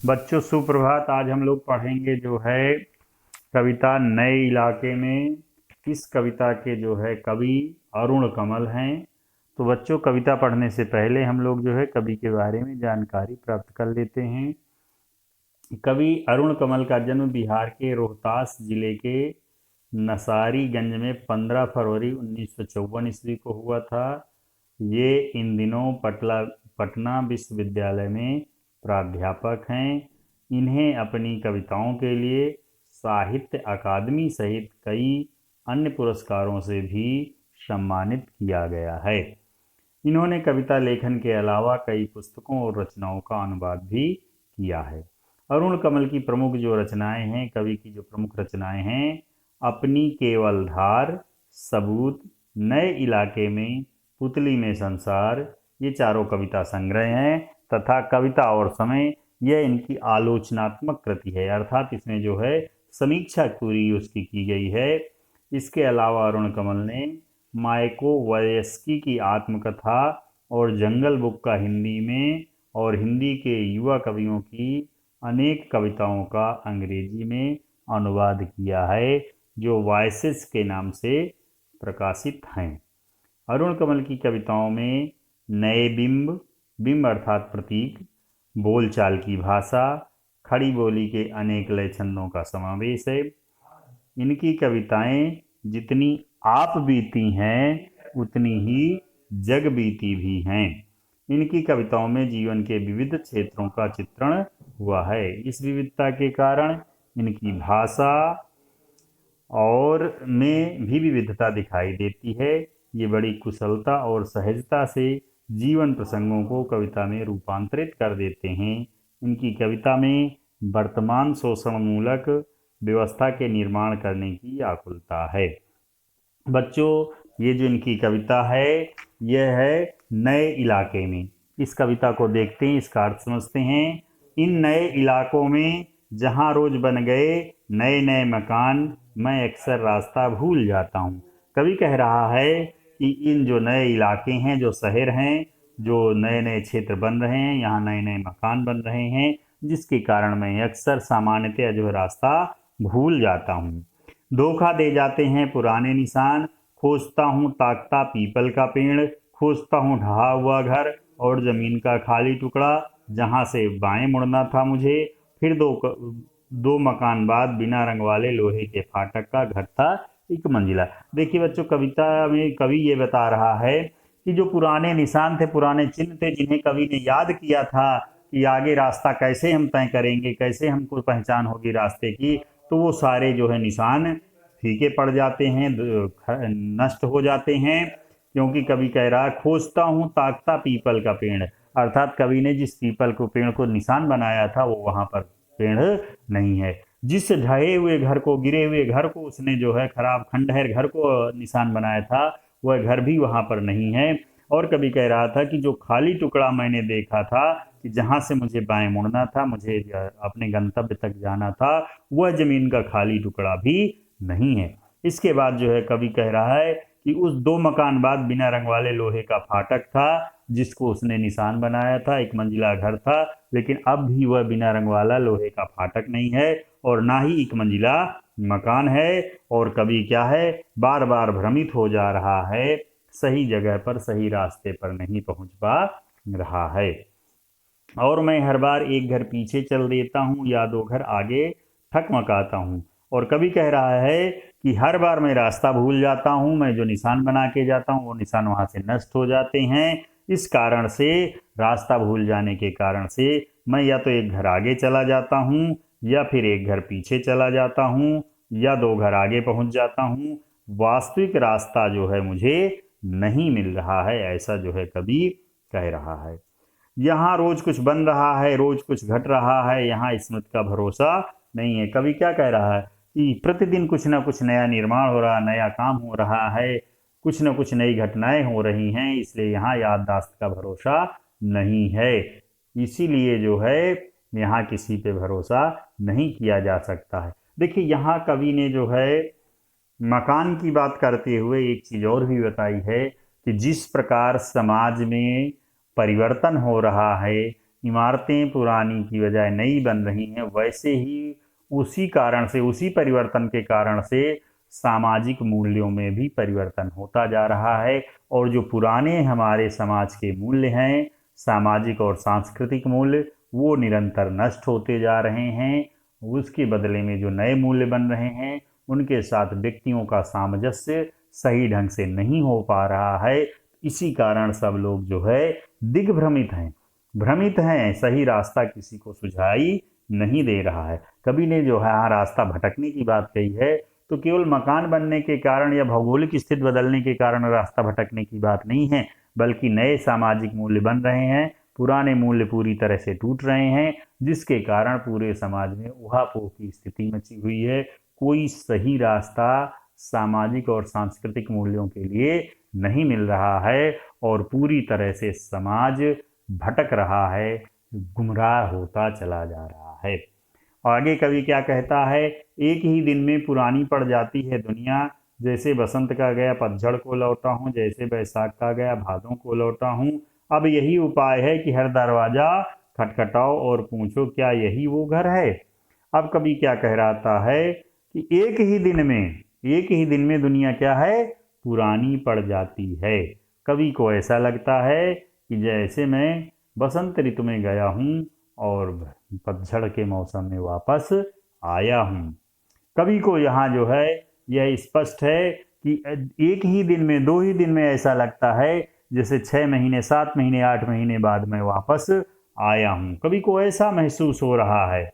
बच्चों सुप्रभात। आज हम लोग पढ़ेंगे जो है कविता नए इलाके में। इस कविता के जो है कवि अरुण कमल हैं। तो बच्चों, कविता पढ़ने से पहले हम लोग जो है कवि के बारे में जानकारी प्राप्त कर लेते हैं। कवि अरुण कमल का जन्म बिहार के रोहतास जिले के नसारीगंज में 15 फरवरी 1954 ईस्वी को हुआ था। ये इन दिनों पटना विश्वविद्यालय में प्राध्यापक हैं। इन्हें अपनी कविताओं के लिए साहित्य अकादमी सहित कई अन्य पुरस्कारों से भी सम्मानित किया गया है। इन्होंने कविता लेखन के अलावा कई पुस्तकों और रचनाओं का अनुवाद भी किया है। अरुण कमल की प्रमुख जो रचनाएं हैं, कवि की जो प्रमुख रचनाएं हैं, अपनी केवल धार, सबूत, नए इलाके में, पुतली में संसार, ये चारों कविता संग्रह हैं। तथा कविता और समय, यह इनकी आलोचनात्मक कृति है, अर्थात इसमें जो है समीक्षा पूरी उसकी की गई है। इसके अलावा अरुण कमल ने मायाकोवस्की की आत्मकथा और जंगल बुक का हिंदी में और हिंदी के युवा कवियों की अनेक कविताओं का अंग्रेजी में अनुवाद किया है, जो वॉइसेस के नाम से प्रकाशित हैं। अरुण कमल की कविताओं में नए बिंब, बिंब अर्थात प्रतीक, बोलचाल की भाषा, खड़ी बोली के अनेक लय छंदों का समावेश है। इनकी कविताएं जितनी आप बीती हैं उतनी ही जग बीती भी हैं। इनकी कविताओं में जीवन के विविध क्षेत्रों का चित्रण हुआ है। इस विविधता के कारण इनकी भाषा और में भी विविधता दिखाई देती है। ये बड़ी कुशलता और सहजता से जीवन प्रसंगों को कविता में रूपांतरित कर देते हैं। इनकी कविता में वर्तमान शोषणमूलक व्यवस्था के निर्माण करने की आकुलता है। बच्चों, ये जो इनकी कविता है, यह है नए इलाके में। इस कविता को देखते हैं, इसका अर्थ समझते हैं। इन नए इलाकों में जहाँ रोज बन गए नए नए मकान, मैं अक्सर रास्ता भूल जाता हूँ। कवि कह रहा है कि इन जो नए इलाके हैं, जो शहर हैं, जो नए नए क्षेत्र बन रहे हैं, यहाँ नए नए मकान बन रहे हैं, जिसके कारण मैं अक्सर सामान्यतः जो है रास्ता भूल जाता हूँ। धोखा दे जाते हैं पुराने निशान, खोजता हूँ ताकता पीपल का पेड़, खोजता हूँ ढहा हुआ घर और जमीन का खाली टुकड़ा, जहाँ से बाएं मुड़ना था मुझे। फिर दो मकान बाद बिना रंग वाले लोहे के फाटक का घर था, एक मंजिला। देखिए बच्चों, कविता में कवि ये बता रहा है कि जो पुराने निशान थे, पुराने चिन्ह थे, जिन्हें कवि ने याद किया था कि आगे रास्ता कैसे हम तय करेंगे, कैसे हमको पहचान होगी रास्ते की, तो वो सारे जो है निशान फीके पड़ जाते हैं, नष्ट हो जाते हैं। क्योंकि कवि कह रहा है, खोजता हूँ ताकता पीपल का पेड़, अर्थात कवि ने जिस पीपल को पेड़ को निशान बनाया था वो वहां पर पेड़ नहीं है। जिस ढहे हुए घर को, गिरे हुए घर को उसने जो है खराब खंडहर घर को निशान बनाया था, वह घर भी वहां पर नहीं है। और कवि कह रहा था कि जो खाली टुकड़ा मैंने देखा था, कि जहां से मुझे बाएं मुड़ना था, मुझे अपने गंतव्य तक जाना था, वह जमीन का खाली टुकड़ा भी नहीं है। इसके बाद जो है कवि कह रहा है कि उस दो मकान बाद बिना रंग वाले लोहे का फाटक था, जिसको उसने निशान बनाया था, एक मंजिला घर था, लेकिन अब भी वह बिना रंग वाला लोहे का फाटक नहीं है और ना ही एक मंजिला मकान है। और कवि क्या है, बार बार भ्रमित हो जा रहा है, सही जगह पर सही रास्ते पर नहीं पहुंच पा रहा है। और मैं हर बार एक घर पीछे चल देता हूँ या दो घर आगे ठकमकाता हूँ। और कभी कह रहा है कि हर बार मैं रास्ता भूल जाता हूँ, मैं जो निशान बना के जाता हूँ वो निशान वहाँ से नष्ट हो जाते हैं। इस कारण से, रास्ता भूल जाने के कारण से, मैं या तो एक घर आगे चला जाता हूँ या फिर एक घर पीछे चला जाता हूँ या दो घर आगे पहुँच जाता हूँ। वास्तविक रास्ता जो है मुझे नहीं मिल रहा है, ऐसा जो है कवि कह रहा है। यहाँ रोज कुछ बन रहा है, रोज कुछ घट रहा है, यहाँ स्मृति का भरोसा नहीं है। कवि क्या कह रहा है कि प्रतिदिन कुछ ना कुछ नया निर्माण हो रहा, नया काम हो रहा है, कुछ न कुछ नई घटनाएं हो रही हैं, इसलिए यहाँ याददाश्त का भरोसा नहीं है। इसीलिए जो है यहाँ किसी पे भरोसा नहीं किया जा सकता है। देखिए, यहाँ कवि ने जो है मकान की बात करते हुए एक चीज और भी बताई है कि जिस प्रकार समाज में परिवर्तन हो रहा है, इमारतें पुरानी की बजाय नई बन रही हैं, वैसे ही उसी कारण से, उसी परिवर्तन के कारण से सामाजिक मूल्यों में भी परिवर्तन होता जा रहा है। और जो पुराने हमारे समाज के मूल्य हैं, सामाजिक और सांस्कृतिक मूल्य, वो निरंतर नष्ट होते जा रहे हैं। उसके बदले में जो नए मूल्य बन रहे हैं, उनके साथ व्यक्तियों का सामंजस्य सही ढंग से नहीं हो पा रहा है। इसी कारण सब लोग जो है दिग्भ्रमित हैं, भ्रमित हैं, सही रास्ता किसी को सुझाई नहीं दे रहा है। कवि ने जो है रास्ता भटकने की बात कही है, तो केवल मकान बनने के कारण या भौगोलिक स्थिति बदलने के कारण रास्ता भटकने की बात नहीं है, बल्कि नए सामाजिक मूल्य बन रहे हैं, पुराने मूल्य पूरी तरह से टूट रहे हैं, जिसके कारण पूरे समाज में उहापोह की स्थिति मची हुई है। कोई सही रास्ता सामाजिक और सांस्कृतिक मूल्यों के लिए नहीं मिल रहा है और पूरी तरह से समाज भटक रहा है, गुमराह होता चला जा रहा है। आगे कवि क्या कहता है, एक ही दिन में पुरानी पड़ जाती है दुनिया, जैसे बसंत का गया पतझड़ को लौटा हूँ, जैसे बैसाख का गया भादों को लौटा हूँ। अब यही उपाय है कि हर दरवाजा खटखटाओ और पूछो क्या यही वो घर है। अब कवि क्या कह रहा है कि एक ही दिन में दुनिया क्या है, पुरानी पड़ जाती है। कवि को ऐसा लगता है कि जैसे मैं बसंत ऋतु में गया हूँ और पतझड़ के मौसम में वापस आया हूँ। कवि को यहाँ जो है यह स्पष्ट है कि एक ही दिन में, 2 ही दिन में ऐसा लगता है जैसे 6 महीने, 7 महीने, 8 महीने बाद मैं वापस आया हूँ। कवि को ऐसा महसूस हो रहा है।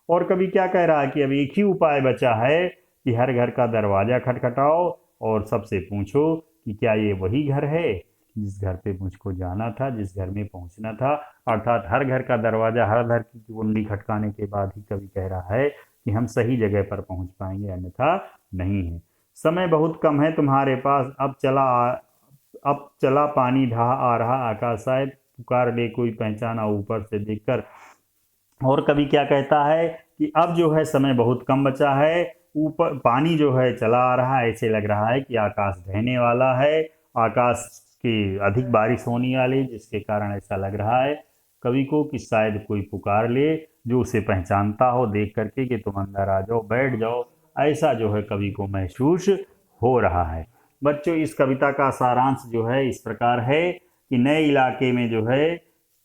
और कवि क्या कह रहा है कि अब एक ही उपाय बचा है कि हर घर का दरवाजा खटखटाओ और सबसे पूछो कि क्या ये वही घर है जिस घर पे मुझको जाना था, जिस घर में पहुंचना था। अर्थात हर घर का दरवाजा, हर घर की कुंडी खटकाने के बाद ही कवि कह रहा है कि हम सही जगह पर पहुंच पाएंगे, अन्यथा नहीं है। समय बहुत कम है तुम्हारे पास, अब चला पानी ढहा आ रहा आकाश, शायद पुकार ले कोई पहचाना ऊपर से देखकर। और कवि क्या कहता है कि अब जो है समय बहुत कम बचा है, ऊपर पानी जो है चला आ रहा है, ऐसे लग रहा है कि आकाश ढहने वाला है, आकाश की अधिक बारिश होने वाली, जिसके कारण ऐसा लग रहा है कवि को कि शायद कोई पुकार ले जो उसे पहचानता हो देख करके कि तुम अंदर आ जाओ, बैठ जाओ। ऐसा जो है कवि को महसूस हो रहा है। बच्चों, इस कविता का सारांश जो है इस प्रकार है कि नए इलाके में जो है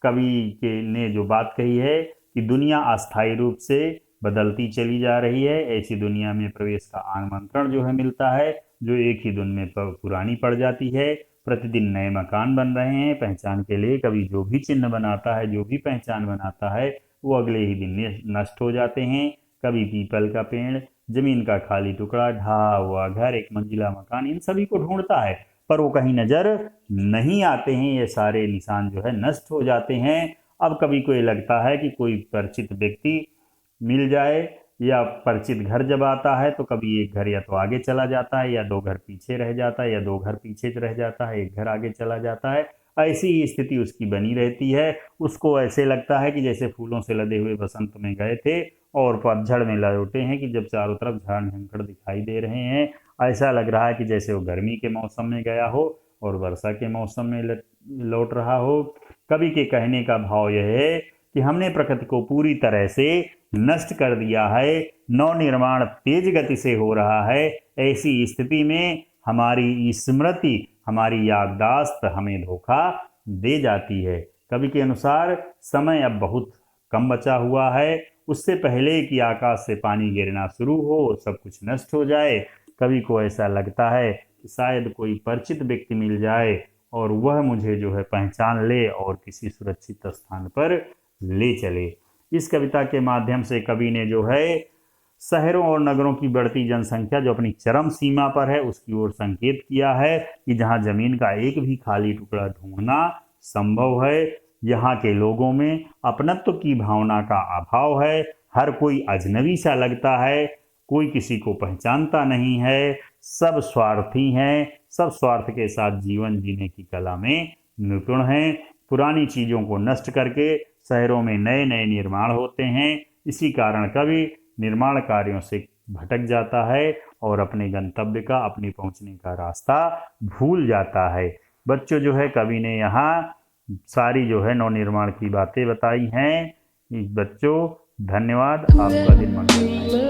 कवि के ने जो बात कही है कि दुनिया अस्थायी रूप से बदलती चली जा रही है। ऐसी दुनिया में प्रवेश का आमंत्रण जो है मिलता है, जो एक ही दिन में पुरानी पड़ जाती है। प्रतिदिन नए मकान बन रहे हैं, पहचान के लिए कवि जो भी चिन्ह बनाता है, जो भी पहचान बनाता है, वो अगले ही दिन नष्ट हो जाते हैं। कभी पीपल का पेड़, जमीन का खाली टुकड़ा, ढहा हुआ घर, एक मंजिला मकान, इन सभी को ढूंढता है, पर वो कहीं नजर नहीं आते हैं। ये सारे निशान जो है नष्ट हो जाते हैं। अब कवि को ये लगता है कि कोई परिचित व्यक्ति मिल जाए, या परिचित घर जब आता है तो कभी एक घर या तो आगे चला जाता है, या 2 घर पीछे रह जाता है, या 2 घर पीछे रह जाता है, एक घर आगे चला जाता है। ऐसी ही स्थिति उसकी बनी रहती है। उसको ऐसे लगता है कि जैसे फूलों से लदे हुए बसंत में गए थे और पतझड़ में लौटे हैं, कि जब चारों तरफ झाड़ झंखड़ दिखाई दे रहे हैं। ऐसा लग रहा है कि जैसे वो गर्मी के मौसम में गया हो और वर्षा के मौसम में लौट रहा हो। कवि के कहने का भाव यह है कि हमने प्रकृति को पूरी तरह से नष्ट कर दिया है, नव निर्माण तेज गति से हो रहा है। ऐसी स्थिति में हमारी स्मृति, हमारी याददाश्त हमें धोखा दे जाती है। कवि के अनुसार समय अब बहुत कम बचा हुआ है। उससे पहले कि आकाश से पानी गिरना शुरू हो, सब कुछ नष्ट हो जाए, कवि को ऐसा लगता है कि शायद कोई परिचित व्यक्ति मिल जाए और वह मुझे जो है पहचान ले और किसी सुरक्षित स्थान पर ले चले। इस कविता के माध्यम से कवि ने जो है शहरों और नगरों की बढ़ती जनसंख्या जो अपनी चरम सीमा पर है, उसकी ओर संकेत किया है कि जहां जमीन का एक भी खाली टुकड़ा ढूंढना संभव है। यहाँ के लोगों में अपनत्व की भावना का अभाव है। हर कोई अजनबी सा लगता है, कोई किसी को पहचानता नहीं है, सब स्वार्थी हैं, सब स्वार्थ के साथ जीवन जीने की कला में निपुण हैं। पुरानी चीज़ों को नष्ट करके शहरों में नए नए निर्माण होते हैं। इसी कारण कवि निर्माण कार्यों से भटक जाता है और अपने गंतव्य का, अपने पहुंचने का रास्ता भूल जाता है। बच्चों, जो है कवि ने यहाँ सारी जो है नवनिर्माण की बातें बताई हैं। बच्चों धन्यवाद, आपका दिन मंगलमय।